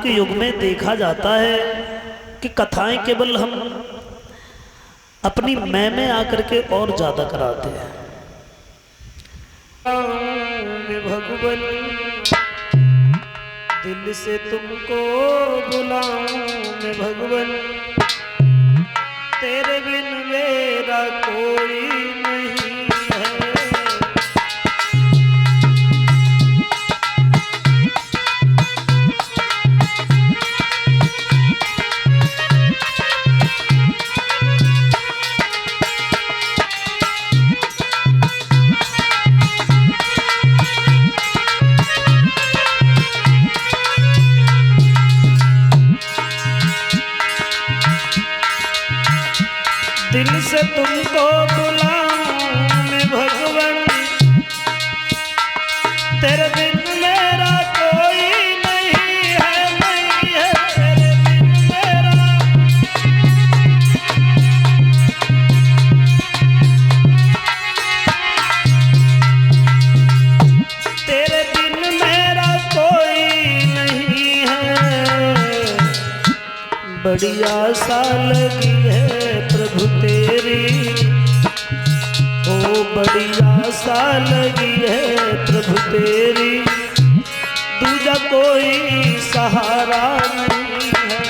के युग में देखा जाता है कि कथाएं केवल हम अपनी मैं में आकर के और ज्यादा कराते हैं। भगवान दिल से तुमको बुलाऊं मैं भगवान, तेरे बिन मेरा कोई नहीं है। दिल से तुमको बुलाऊं मैं भगवान, तेरे बिन मेरा कोई नहीं है, नहीं है तेरे बिन मेरा। तेरे बिन मेरा कोई नहीं है, बड़ी आशा लगी है प्रभु तेरी, ओ बड़ी आशा लगी है प्रभु तेरी, दूजा कोई सहारा नहीं है।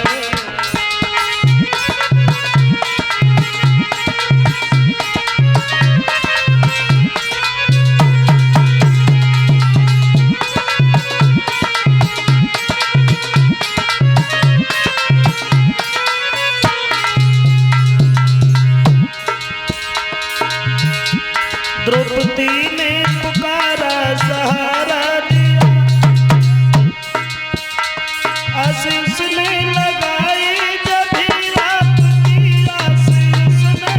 द्रौपदी ने पुकारा सहारा दिया, आशीष ने लगाई जब भी आपकी, आशीष ने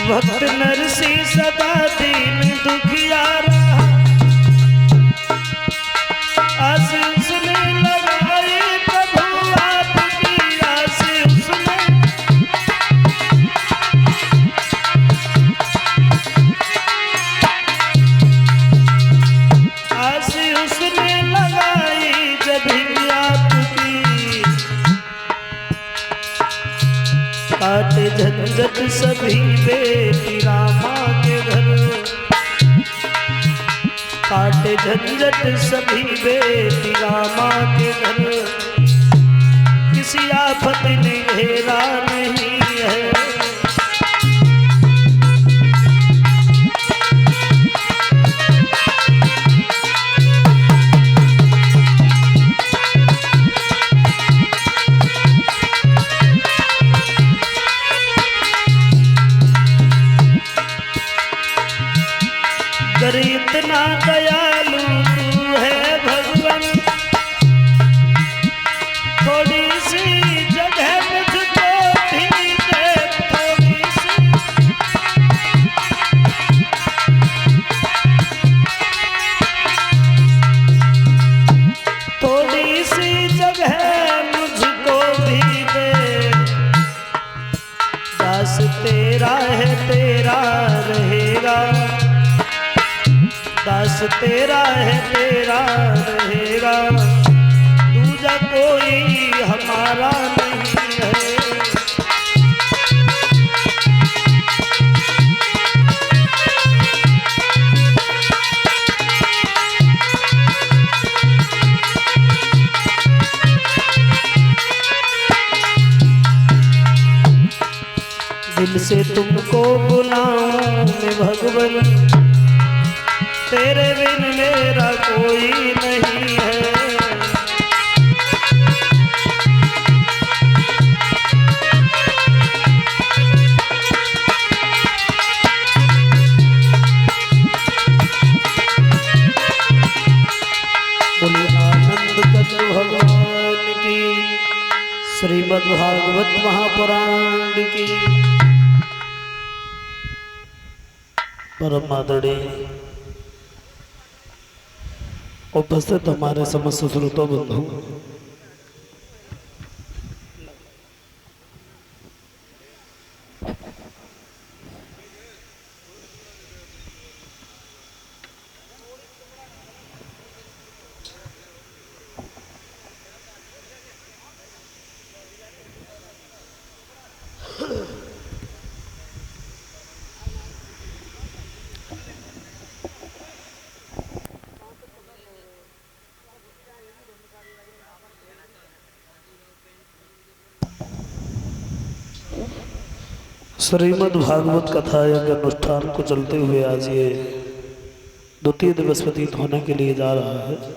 भक्त नरसी सदा दीन दुखिया रहा, आशीष ने लगाई प्रभु आपकी, आशीष ने आशीष ने लगाई जब भी आपकी, काटे झंझट सभी बेटी रामा के घर, काटे झंझट सभी बेटी रामा के घर, किसी आफत ने घेरा नहीं है। अगर इतना दयालु तू है भगवान, थोड़ी सी जगह मुझको भी दे, थोड़ी सी थोड़ी सी जगह मुझको भी दे, दास तेरा है तेरा रहेगा, दास तेरा है तेरा रहेगा, दूजा कोई हमारा नहीं है। दिल से तुमको बुलाऊं मैं भगवान, तेरे बिन मेरा कोई नहीं है। बोले आनंद कंद भगवान की, श्रीमद् भागवत महापुराण की। परम आदरणीय उपस्थित हमारे समस्त श्रोता बंधु, श्रीमद् भागवत कथा यज्ञ अनुष्ठान को चलते हुए आज ये द्वितीय दिवस व्यतीत होने के लिए जा रहा है।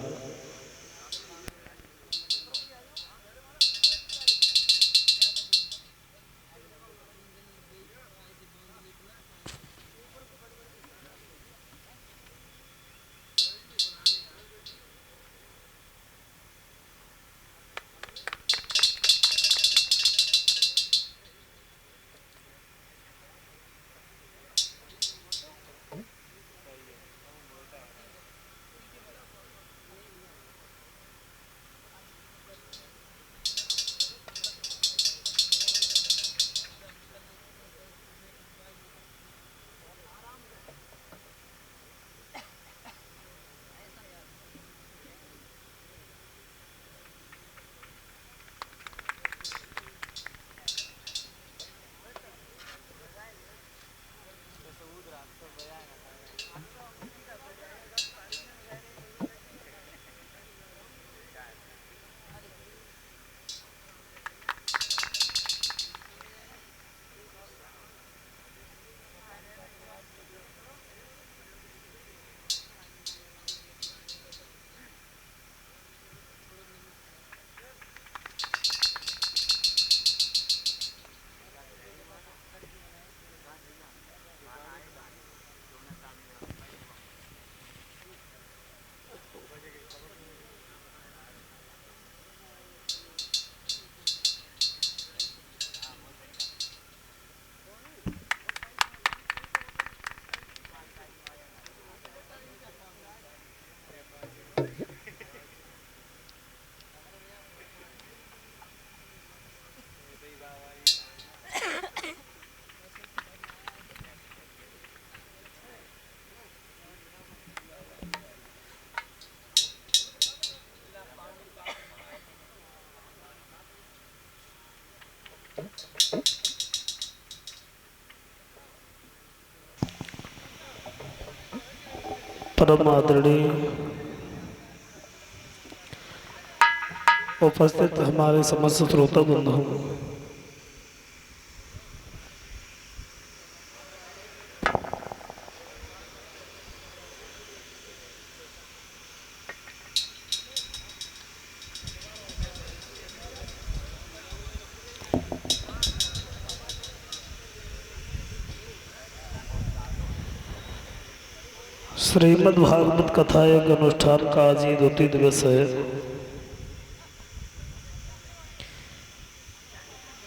परम आदरणीय उपस्थित हमारे समस्त श्रोता बंधु, श्रीमद् भागवत कथा यज्ञ अनुष्ठान का आज ही द्वितीय दिवस है।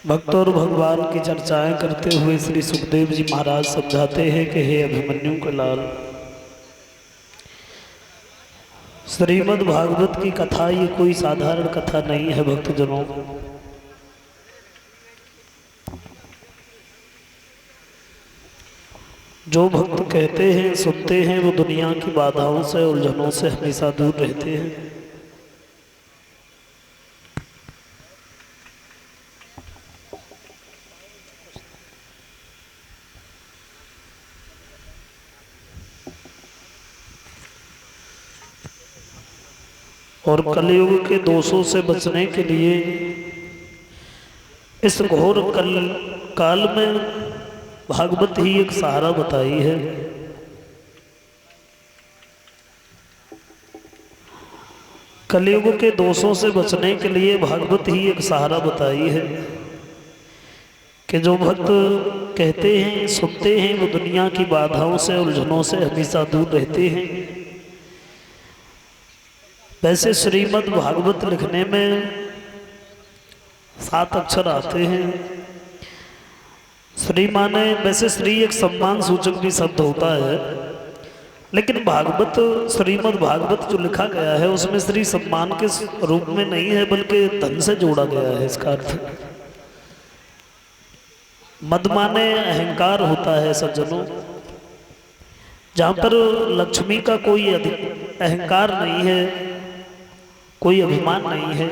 भक्त और भगवान की चर्चाएं करते हुए श्री सुखदेव जी महाराज समझाते हैं कि हे अभिमन्यु के लाल, श्रीमद् भागवत की कथा ये कोई साधारण कथा नहीं है। भक्तजनों, जो भक्त कहते हैं सुनते हैं वो दुनिया की बाधाओं से उलझनों से हमेशा दूर रहते हैं। और कलयुग के दोषों से बचने के लिए इस घोर काल में भागवत ही एक सहारा बताई है। कलयुग के दोषों से बचने के लिए भागवत ही एक सहारा बताई है कि जो भक्त कहते हैं सुनते हैं वो दुनिया की बाधाओं से उलझनों से हमेशा दूर रहते हैं। वैसे श्रीमद् भागवत लिखने में 7 अक्षर आते हैं, श्री माने वैसे श्री एक सम्मान सूचक भी शब्द होता है, लेकिन भागवत श्रीमद् भागवत जो लिखा गया है उसमें श्री सम्मान के रूप में नहीं है, बल्कि धन से जोड़ा गया है। इसका अर्थ मद माने अहंकार होता है सज्जनों। जहाँ पर लक्ष्मी का कोई अहंकार नहीं है, कोई अभिमान नहीं है,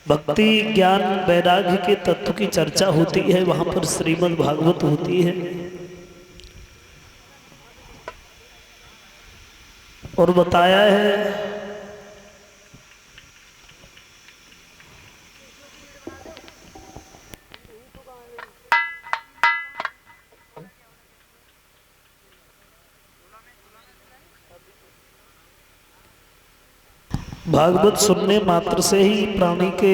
भक्ति ज्ञान वैराग्य के तत्व की चर्चा होती है, वहाँ पर श्रीमद् भागवत होती है। और बताया है भागवत सुनने मात्र से ही प्राणी के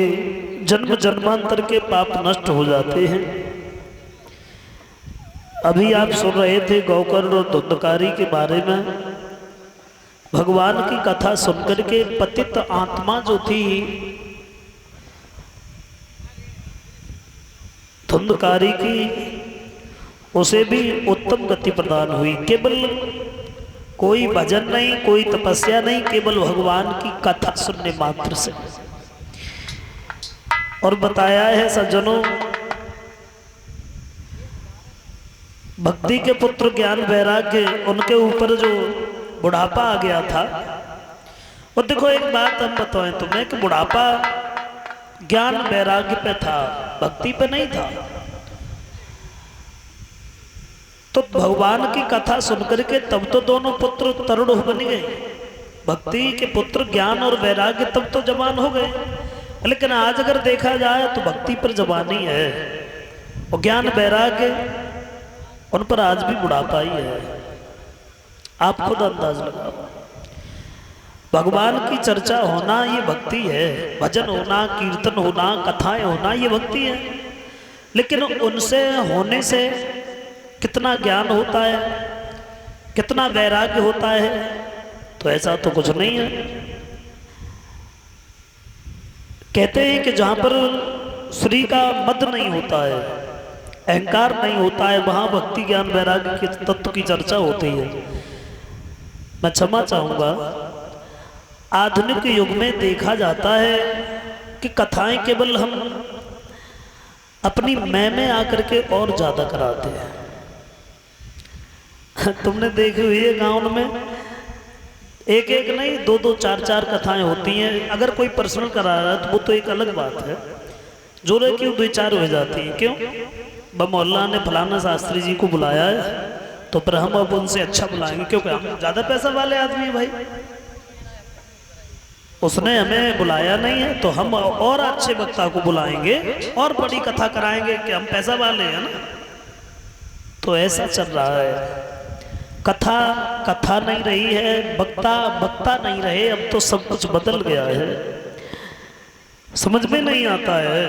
जन्म जन्मांतर के पाप नष्ट हो जाते हैं। अभी आप सुन रहे थे गौकर्ण और धुंधकारी के बारे में। भगवान की कथा सुनकर के पतित आत्मा जो थी धुंधकारी की, उसे भी उत्तम गति प्रदान हुई। केवल कोई भजन नहीं, कोई तपस्या नहीं, केवल भगवान की कथा सुनने मात्र से। और बताया है सज्जनों, भक्ति के पुत्र ज्ञान वैराग्य, उनके ऊपर जो बुढ़ापा आ गया था। और देखो एक बात हम बताएं तुम्हें कि बुढ़ापा ज्ञान वैराग्य पे था, भक्ति पे नहीं था। तो भगवान की कथा सुनकर के तब तो दोनों पुत्र तरुण बन गए। भक्ति के पुत्र ज्ञान और वैराग्य तब तो जवान हो गए, लेकिन आज अगर देखा जाए तो भक्ति पर जवानी है और ज्ञान वैराग्य उन पर आज भी बुढ़ापा ही है। आप खुद अंदाज लगाओ। भगवान की चर्चा होना ये भक्ति है, भजन होना, कीर्तन होना, कथाएं होना ये भक्ति है। लेकिन उनसे होने से कितना ज्ञान होता है, कितना वैराग्य होता है, तो ऐसा तो कुछ नहीं है। कहते हैं कि जहां पर श्री का मद नहीं होता है, अहंकार नहीं होता है, वहां भक्ति ज्ञान वैराग्य के तत्व की चर्चा होती है। मैं क्षमा चाहूंगा, आधुनिक युग में देखा जाता है कि कथाएं केवल हम अपनी मैं में आकर के और ज्यादा कराते हैं। तुमने देखी हुई है गांव में एक एक नहीं, दो दो चार चार कथाएं होती हैं। अगर कोई पर्सनल करा रहा है तो वो तो एक अलग बात है, जोरे क्यों दो चार हो जाती है। क्यों? मोहल्ला ने फलाना शास्त्री जी को बुलाया है तो फिर हम अब उनसे अच्छा बुलाएंगे, क्योंकि हम ज्यादा पैसा वाले आदमी है भाई। उसने हमें बुलाया नहीं है तो हम और अच्छे वक्ता को बुलाएंगे और बड़ी कथा कराएंगे कि हम पैसा वाले हैं ना। तो ऐसा चल रहा है। कथा कथा नहीं रही है, वक्ता वक्ता नहीं रहे। अब तो सब कुछ बदल गया है, समझ में नहीं आता है।